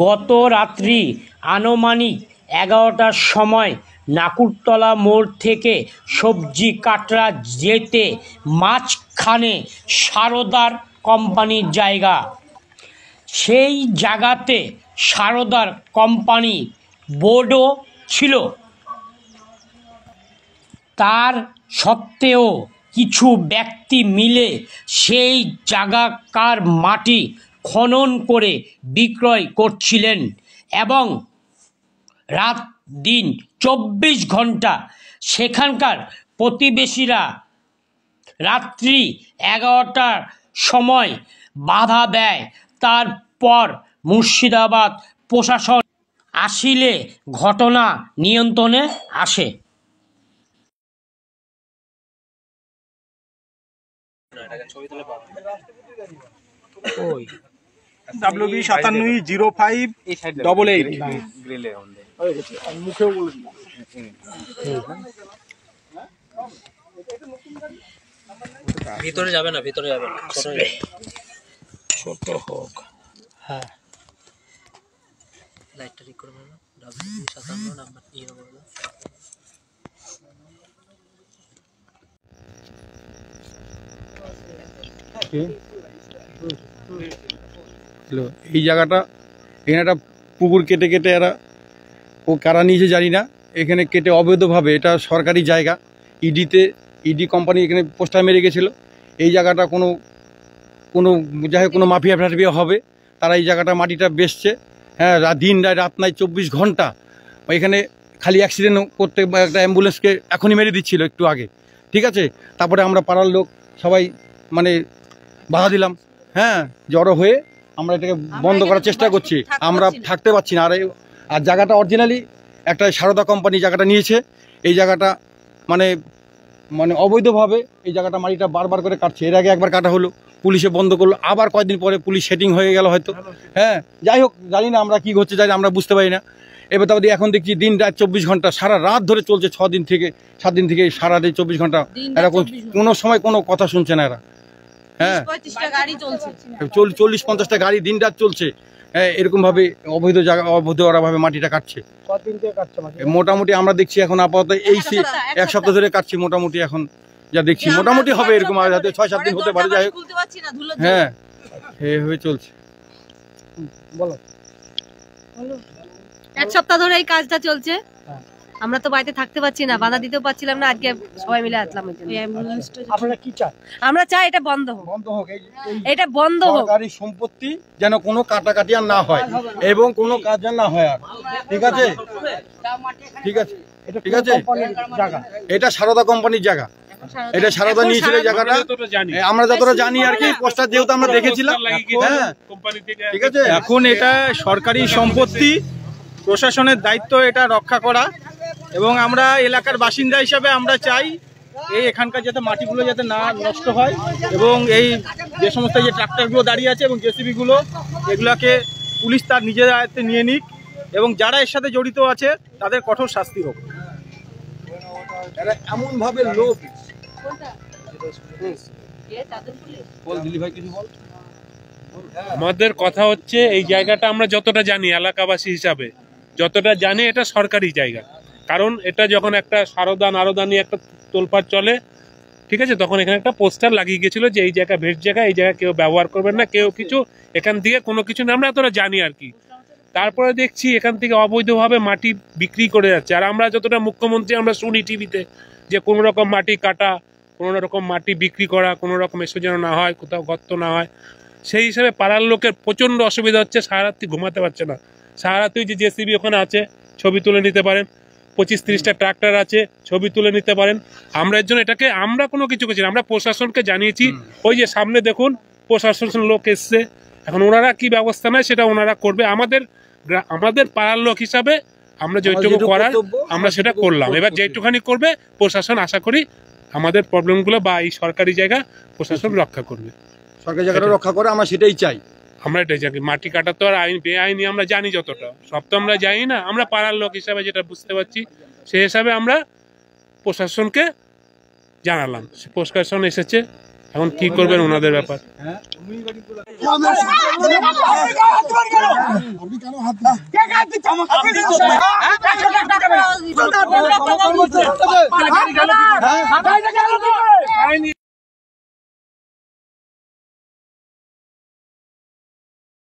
গত রাত্রি আনুমানিক 11টার সময় নাকুরতলা মোড় থেকে সবজি কাটরা যেতে মাঝখানে সারদার কোম্পানির জায়গা। সেই জায়গাতে সারদার কোম্পানি বোর্ডও ছিল। তার সত্ত্বেও কিছু ব্যক্তি মিলে সেই জায়গাকার মাটি খনন করে বিক্রয় করছিলেন এবং রাত দিন 24 ঘন্টা সেখানকার প্রতিবেশীরা রাত্রি 11টার সময় বাধা দেয়। তারপর মুর্শিদাবাদ প্রশাসন আসিলে ঘটনা নিয়ন্ত্রণে আসে। WB 970588 ভিতরে যাবে না, ভিতরে যাবে না, ছোট হোক। হ্যাঁ, লাইটটা ঠিক করে নাও। WB 57 নাম্বার নিয়ে নাও। এই জায়গাটা এখানে একটা পুকুর কেটে কেটে এরা কারা নিয়েছে জানি না, এখানে কেটে অবৈধভাবে, এটা সরকারি জায়গা। ইডি কোম্পানি এখানে পোস্টার মেরে গেছিলো। এই জায়গাটা কোনো যাই হোক কোনো মাফিয়া ফাফিয়া হবে, তারা এই জায়গাটা মাটিটা বেচছে। হ্যাঁ, দিন রাত নাই 24 ঘন্টা এখানে খালি অ্যাক্সিডেন্ট করতে একটা অ্যাম্বুলেন্সকে এখনই মেরে দিচ্ছিল একটু আগে। ঠিক আছে, তারপরে আমরা পাড়ার লোক সবাই মানে বাধা দিলাম। হ্যাঁ, জড়ো হয়ে আমরা এটাকে বন্ধ করার চেষ্টা করছি। আমরা থাকতে পারছি না। আর জায়গাটা অরিজিনালি একটা সারদা কোম্পানি জায়গাটা নিয়েছে। এই জায়গাটা মানে অবৈধভাবে এই জায়গাটা মাটিটা বারবার করে কাটছে। এর আগে একবার কাটা হলো, পুলিশে বন্ধ করলো, আবার কয়েকদিন পরে পুলিশ সেটিং হয়ে গেল হয়তো। হ্যাঁ, যাই হোক, জানি না আমরা কি হচ্ছে, জানি আমরা বুঝতে পারি না। এবার তারপরে এখন দেখছি দিন রাত 24 ঘন্টা সারা রাত ধরে চলছে। 7 দিন থেকে সারা দিন 24 ঘন্টা এরকম কোনো সময় কোনো কথা শুনছে না এরা। হ্যাঁ, 40-50টা গাড়ি দিন রাত চলছে। হ্যাঁ, এরকম ভাবে অবৈধভাবে মাটিটা কাটছে। মোটামুটি আমরা দেখছি এখন আপাতত এই 1 সপ্তাহ ধরে কাটছি মোটামুটি। এখন যা দেখছি মোটামুটি হবে এরকম, আর যাতে 6-7 দিন হতে পারে। যাই হোক, হ্যাঁ, এইভাবে চলছে। বলো, 1 সপ্তাহ ধরে এই কাজটা চলছে। আমরা তো বাড়িতে থাকতে পারছি না, বাধা দিতেও পারছিলাম না। আজকে সবাই মিলে আসলাম। আপনারা কি চান? আমরা চাই এটা বন্ধ হোক, এটা বন্ধ হোক। সরকারি সম্পত্তি যেন কোনো কাটাকাটি আর না হয় এবং কোনো কাজ যেন না হয় আর। ঠিক আছে, ঠিক আছে, ঠিক আছে। এটা সারদা কোম্পানির জায়গা। এটা সারদা নিয়েছিল জায়গাটা, আমরা যতটা জানি আর কি। পোস্টার যেহেতু আমরা দেখেছিলাম। হ্যাঁ, ঠিক আছে। এখন এটা সরকারি সম্পত্তি, প্রশাসনের দায়িত্ব এটা রক্ষা করা। এবং আমরা এলাকার বাসিন্দা হিসাবে আমরা চাই এখানকার যাতে মাটিগুলো যাতে না নষ্ট হয়, এবং এই যে সমস্ত যে ট্রাক্টরগুলো দাঁড়িয়ে আছে এবং জেসিবিগুলো, এগুলাকে পুলিশ তার নিজের আয়ত্তে নিয়ে নিক এবং যারা এর সাথে জড়িত আছে তাদের কঠোর শাস্তি হোক। এমনভাবে লোক আমাদের কথা হচ্ছে, এই জায়গাটা আমরা যতটা জানি এলাকাবাসী হিসাবে যতটা জানি, এটা সরকারি জায়গা। কারণ এটা যখন একটা সারদা নিয়ে একটা তোলপাড় চলে, ঠিক আছে, তখন এখানে একটা পোস্টার লাগিয়ে গেছিল যে এই জায়গা ভেট জায়গা, এই জায়গা কেউ ব্যবহার করবেন না, কেউ কিছু এখান থেকে কোনো কিছু না, আমরা এতটা জানি আর কি। তারপরে দেখছি এখান থেকে অবৈধভাবে মাটি বিক্রি করে যাচ্ছে। আর আমরা যতটা মুখ্যমন্ত্রী আমরা শুনি টিভিতে যে কোনো রকম মাটি কাটা, কোনো রকম মাটি বিক্রি করা, কোনো রকম এসব যেন না হয়, কোথাও গর্ত না হয়। সেই হিসাবে পাড়ার লোকের প্রচণ্ড অসুবিধা হচ্ছে। সারা রাত্রি ঘুমাতে পারছে না। সারা রাত্রি যে জেসিবি ওখানে আছে, ছবি তুলে নিতে পারেন। 25-30টা ট্রাক্টর আছে, ছবি তুলে নিতে পারেন। আমরা এর জন্য এটাকে আমরা কোনো কিছু করছি না, আমরা প্রশাসনকে জানিয়েছি। ওই যে সামনে দেখুন প্রশাসন লোক এসছে, এখন ওনারা কি ব্যবস্থা নেয় সেটা ওনারা করবে। আমাদের পাড়ার লোক হিসাবে আমরা যেটুকু করার আমরা সেটা করলাম। এবার যেটুখানি করবে প্রশাসন, আশা করি আমাদের প্রবলেমগুলো বা এই সরকারি জায়গা প্রশাসন রক্ষা করবে। সরকারি জায়গাটা রক্ষা করে, আমরা সেটাই চাই। আমরা এটাই চাই। মাটি কাটা তো আর আইন বেআইনি আমরা জানি, যতটা সব তো আমরা জানি না। আমরা পাড়ার লোক হিসাবে যেটা বুঝতে পারছি সেই হিসাবে আমরা প্রশাসনকে জানালাম। প্রশাসন এসেছে, এখন কি করবেন ওনাদের ব্যাপার। আপনি